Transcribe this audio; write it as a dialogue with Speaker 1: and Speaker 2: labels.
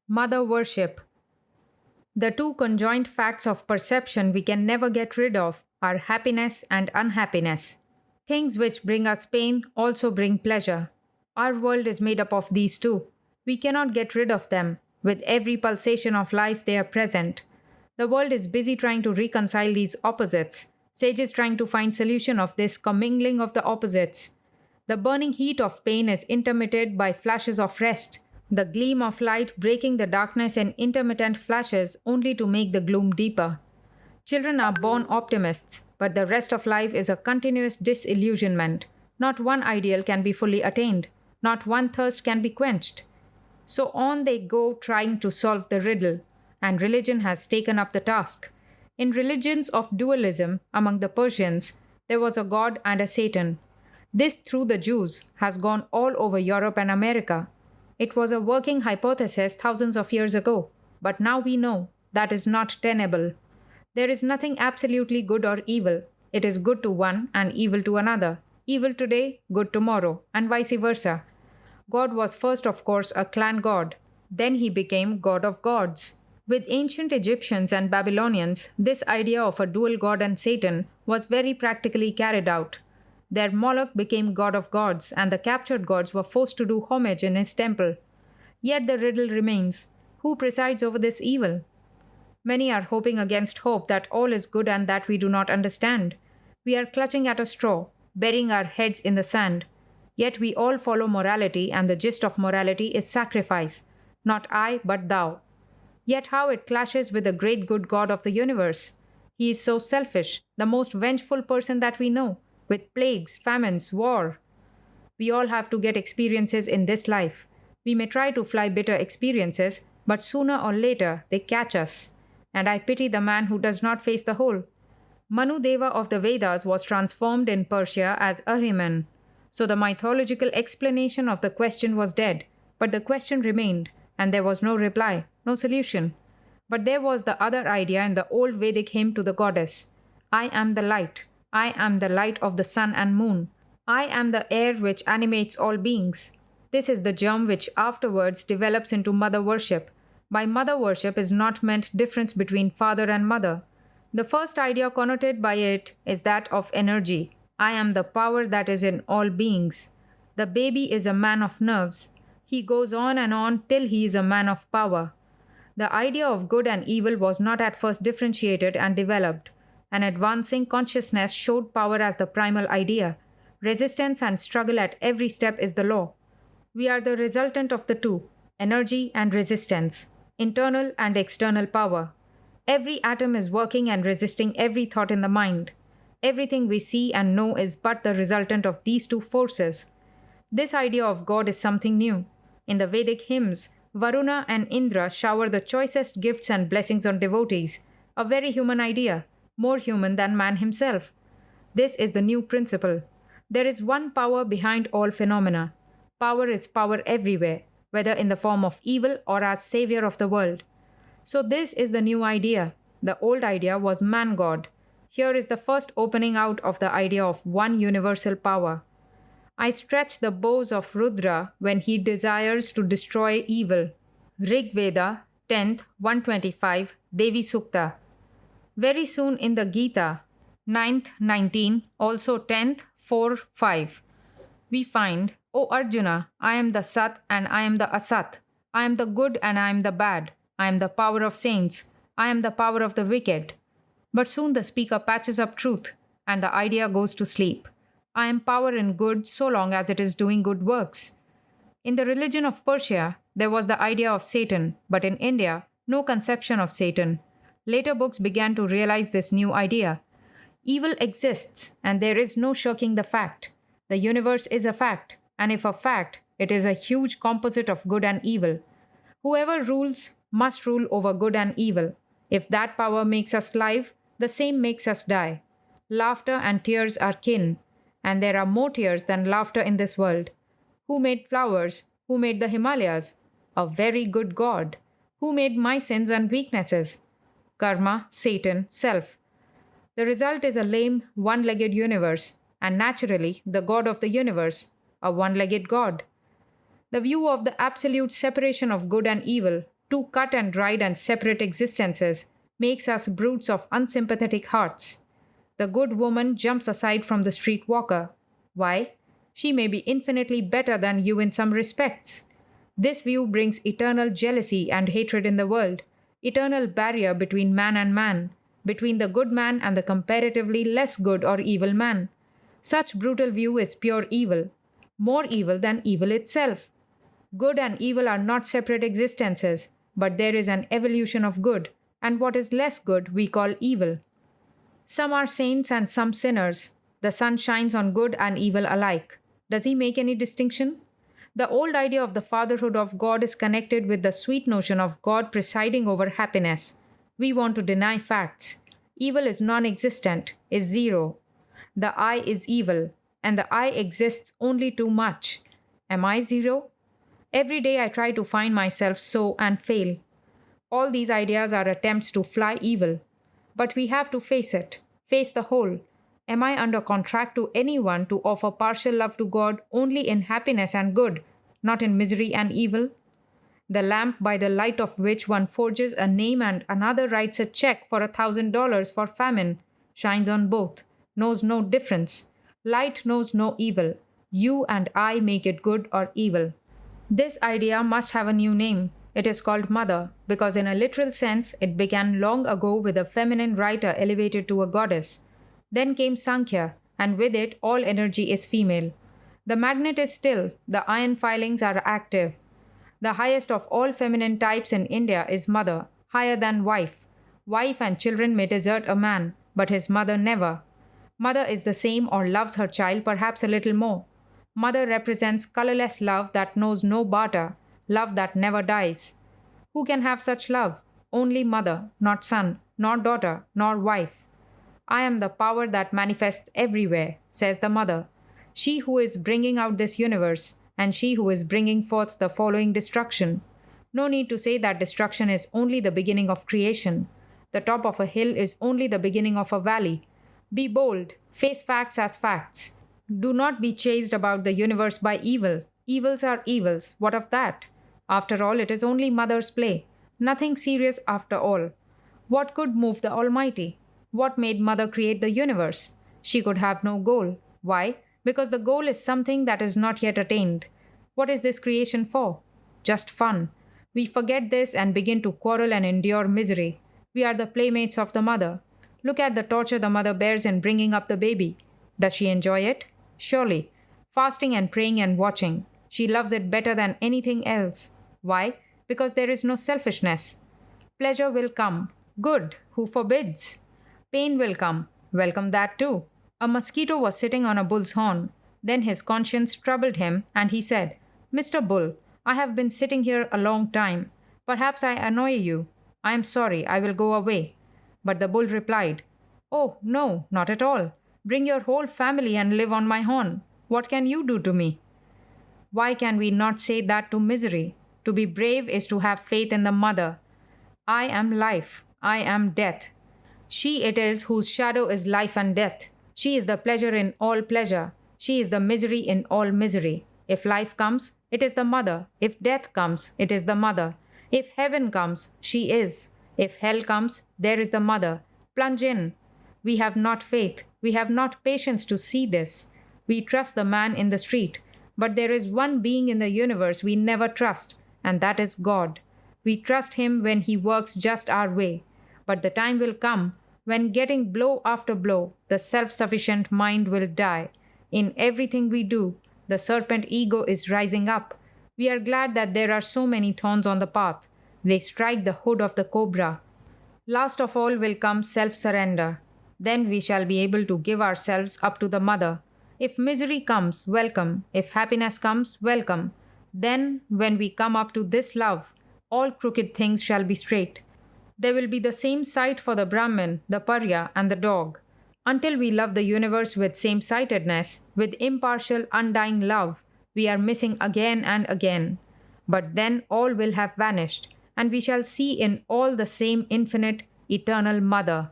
Speaker 1: Mother worship. The two conjoined facts of perception we can never get rid of are happiness and unhappiness. Things which bring us pain also bring pleasure. Our world is made up of these two. We cannot get rid of them. With every pulsation of life, they are present. The world is busy trying to reconcile these opposites. Sages trying to find solution of this commingling of the opposites. The burning heat of pain is intermitted by flashes of rest, the gleam of light breaking the darkness in intermittent flashes only to make the gloom deeper. Children are born optimists, but the rest of life is a continuous disillusionment. Not one ideal can be fully attained, not one thirst can be quenched. So on they go trying to solve the riddle, and religion has taken up the task. In religions of dualism among the Persians, there was a god and a Satan. This, through the Jews, has gone all over Europe and America. It was a working hypothesis thousands of years ago, but now we know that is not tenable. There is nothing absolutely good or evil. It is good to one and evil to another. Evil today, good tomorrow, and vice versa. God was first, of course, a clan god. Then he became God of gods. With ancient Egyptians and Babylonians, this idea of a dual god and Satan was very practically carried out. Their Moloch became god of gods, and the captured gods were forced to do homage in his temple. Yet the riddle remains: who presides over this evil? Many are hoping against hope that all is good and that we do not understand. We are clutching at a straw, burying our heads in the sand. Yet we all follow morality, and the gist of morality is sacrifice. Not I, but thou. Yet how it clashes with the great good God of the universe. He is so selfish, the most vengeful person that we know, with plagues, famines, war. We all have to get experiences in this life. We may try to fly bitter experiences, but sooner or later they catch us. And I pity the man who does not face the whole. Manu Deva of the Vedas was transformed in Persia as Ahriman. So the mythological explanation of the question was dead, but the question remained, and there was no reply, no solution. But there was the other idea in the old Vedic hymn to the goddess: I am the light. I am the light of the sun and moon. I am the air which animates all beings. This is the germ which afterwards develops into mother worship. By mother worship is not meant difference between father and mother. The first idea connoted by it is that of energy. I am the power that is in all beings. The baby is a man of nerves. He goes on till he is a man of power. The idea of good and evil was not at first differentiated and developed. An advancing consciousness showed power as the primal idea. Resistance and struggle at every step is the law. We are the resultant of the two, energy and resistance, internal and external power. Every atom is working and resisting every thought in the mind. Everything we see and know is but the resultant of these two forces. This idea of God is something new. In the Vedic hymns, Varuna and Indra shower the choicest gifts and blessings on devotees, a very human idea, more human than man himself. This is the new principle. There is one power behind all phenomena. Power is power everywhere, whether in the form of evil or as savior of the world. So this is the new idea. The old idea was man-god. Here is the first opening out of the idea of one universal power. I stretch the bows of Rudra when he desires to destroy evil. Rig Veda, 10th, 125, Devi Sukta. Very soon in the Gita, 9th, 19, also 10th, 4, 5, we find, O Arjuna, I am the Sat and I am the Asat. I am the good and I am the bad. I am the power of saints. I am the power of the wicked. But soon the speaker patches up truth, and the idea goes to sleep. I am power in good so long as it is doing good works. In the religion of Persia, there was the idea of Satan, but in India, no conception of Satan. Later books began to realize this new idea. Evil exists, and there is no shirking the fact. The universe is a fact, and if a fact, it is a huge composite of good and evil. Whoever rules must rule over good and evil. If that power makes us live, the same makes us die. Laughter and tears are kin, and there are more tears than laughter in this world. Who made flowers? Who made the Himalayas? A very good God. Who made my sins and weaknesses? Karma, Satan, self. The result is a lame, one-legged universe, and naturally, the God of the universe, a one-legged God. The view of the absolute separation of good and evil, two cut and dried and separate existences, makes us brutes of unsympathetic hearts. The good woman jumps aside from the street walker. Why? She may be infinitely better than you in some respects. This view brings eternal jealousy and hatred in the world, eternal barrier between man and man, between the good man and the comparatively less good or evil man. Such brutal view is pure evil, more evil than evil itself. Good and evil are not separate existences, but there is an evolution of good, and what is less good we call evil. Some are saints and some sinners. The sun shines on good and evil alike. Does he make any distinction? The old idea of the fatherhood of God is connected with the sweet notion of God presiding over happiness. We want to deny facts. Evil is non existent, is zero. The I is evil, and the I exists only too much. Am I zero? Every day I try to find myself so and fail. All these ideas are attempts to fly evil. But we have to face it, face the whole. Am I under contract to anyone to offer partial love to God only in happiness and good, not in misery and evil? The lamp by the light of which one forges a name and another writes a check for $1,000 for famine shines on both, knows no difference. Light knows no evil. You and I make it good or evil. This idea must have a new name. It is called mother, because in a literal sense it began long ago with a feminine writer elevated to a goddess. Then came Sankhya, and with it all energy is female. The magnet is still, the iron filings are active. The highest of all feminine types in India is mother, higher than wife. Wife and children may desert a man, but his mother never. Mother is the same or loves her child perhaps a little more. Mother represents colorless love that knows no barter, love that never dies. Who can have such love? Only mother, not son, nor daughter, nor wife. I am the power that manifests everywhere, says the mother. She who is bringing out this universe, and she who is bringing forth the following destruction. No need to say that destruction is only the beginning of creation. The top of a hill is only the beginning of a valley. Be bold, face facts as facts. Do not be chased about the universe by evil. Evils are evils, what of that? After all, it is only mother's play. Nothing serious after all. What could move the Almighty? What made mother create the universe? She could have no goal. Why? Because the goal is something that is not yet attained. What is this creation for? Just fun. We forget this and begin to quarrel and endure misery. We are the playmates of the mother. Look at the torture the mother bears in bringing up the baby. Does she enjoy it? Surely. Fasting and praying and watching. She loves it better than anything else. Why? Because there is no selfishness. Pleasure will come. Good. Who forbids? Pain will come. Welcome that too. A mosquito was sitting on a bull's horn. Then his conscience troubled him, and he said, "Mr. Bull, I have been sitting here a long time. Perhaps I annoy you. I am sorry, I will go away." But the bull replied, "Oh, no, not at all. Bring your whole family and live on my horn. What can you do to me?" Why can we not say that to misery? To be brave is to have faith in the mother. I am life. I am death. She it is whose shadow is life and death. She is the pleasure in all pleasure. She is the misery in all misery. If life comes, it is the mother. If death comes, it is the mother. If heaven comes, she is. If hell comes, there is the mother. Plunge in. We have not faith. We have not patience to see this. We trust the man in the street. But there is one being in the universe we never trust, and that is God. We trust him when he works just our way. But the time will come when, getting blow after blow, the self-sufficient mind will die. In everything we do, the serpent ego is rising up. We are glad that there are so many thorns on the path. They strike the hood of the cobra. Last of all will come self-surrender. Then we shall be able to give ourselves up to the mother. If misery comes, welcome. If happiness comes, welcome. Then, when we come up to this love, all crooked things shall be straight. There will be the same sight for the Brahmin, the Parya, and the dog. Until we love the universe with same-sightedness, with impartial, undying love, we are missing again and again. But then all will have vanished, and we shall see in all the same infinite, eternal Mother.